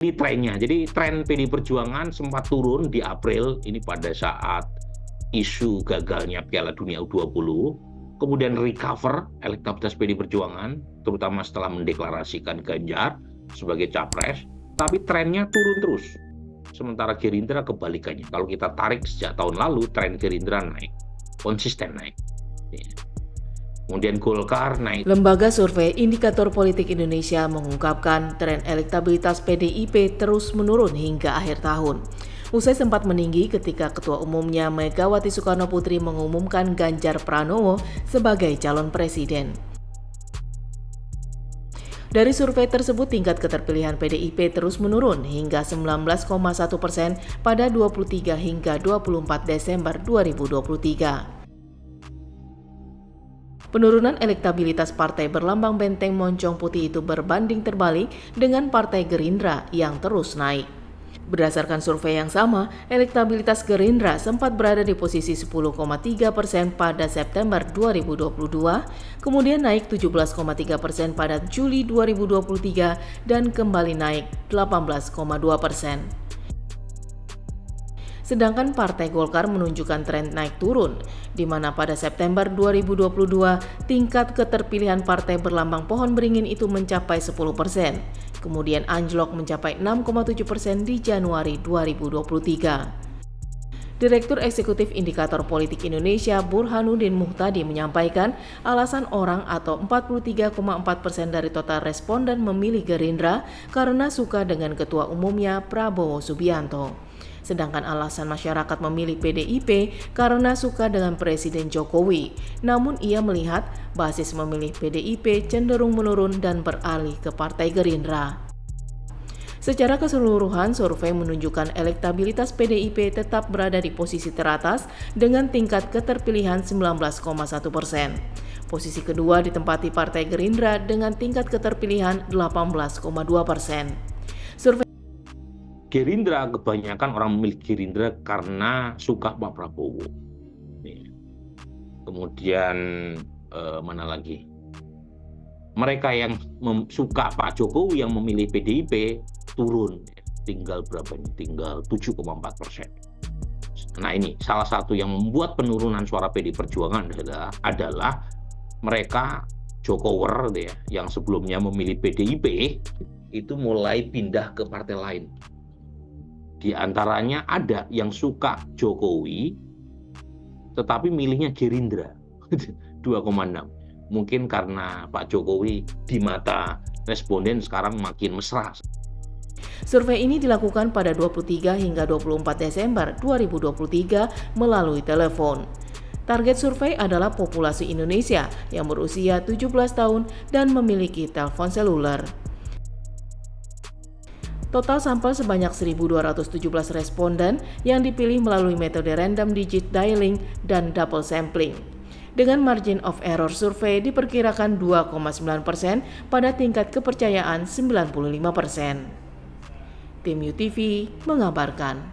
Ini trennya. Jadi tren PD Perjuangan sempat turun di April ini pada saat isu gagalnya Piala Dunia U20, kemudian recover elektabilitas PD Perjuangan, terutama setelah mendeklarasikan Ganjar sebagai capres, tapi trennya turun terus. Sementara Gerindra kebalikannya. Kalau kita tarik sejak tahun lalu, tren Gerindra naik, konsisten naik. Kemudian Golkar naik. Lembaga Survei Indikator Politik Indonesia mengungkapkan tren elektabilitas PDIP terus menurun hingga akhir tahun. Usai sempat meninggi ketika Ketua Umumnya Megawati Soekarnoputri mengumumkan Ganjar Pranowo sebagai calon presiden. Dari survei tersebut, tingkat keterpilihan PDIP terus menurun hingga 19,1% pada 23 hingga 24 Desember 2023. Penurunan elektabilitas partai berlambang benteng moncong putih itu berbanding terbalik dengan Partai Gerindra yang terus naik. Berdasarkan survei yang sama, elektabilitas Gerindra sempat berada di posisi 10,3% pada September 2022, kemudian naik 17,3% pada Juli 2023 dan kembali naik 18,2%. Sedangkan Partai Golkar menunjukkan tren naik turun, di mana pada September 2022 tingkat keterpilihan partai berlambang pohon beringin itu mencapai 10%, kemudian anjlok mencapai 6,7% di Januari 2023. Direktur Eksekutif Indikator Politik Indonesia Burhanuddin Muhtadi menyampaikan alasan orang atau 43,4% dari total responden memilih Gerindra karena suka dengan Ketua Umumnya Prabowo Subianto. Sedangkan alasan masyarakat memilih PDIP karena suka dengan Presiden Jokowi. Namun ia melihat basis memilih PDIP cenderung menurun dan beralih ke Partai Gerindra. Secara keseluruhan, survei menunjukkan elektabilitas PDIP tetap berada di posisi teratas dengan tingkat keterpilihan 19,1%. Posisi kedua ditempati Partai Gerindra dengan tingkat keterpilihan 18,2%. Survei Gerindra, kebanyakan orang memilih Gerindra karena suka Pak Prabowo. Kemudian mana lagi? Mereka yang suka Pak Jokowi yang memilih PDIP turun, tinggal berapa ini? Tinggal 7,4%. Nah ini salah satu yang membuat penurunan suara PD Perjuangan adalah mereka Jokower ya, yang sebelumnya memilih PDIP itu mulai pindah ke partai lain. Di antaranya ada yang suka Jokowi, tetapi milihnya Gerindra, 2,6. Mungkin karena Pak Jokowi di mata responden sekarang makin mesra. Survei ini dilakukan pada 23 hingga 24 Desember 2023 melalui telepon. Target survei adalah populasi Indonesia yang berusia 17 tahun dan memiliki telepon seluler. Total sampel sebanyak 1.217 responden yang dipilih melalui metode random digit dialing dan double sampling. Dengan margin of error survei diperkirakan 2,9% pada tingkat kepercayaan 95%. Tim UTV mengabarkan.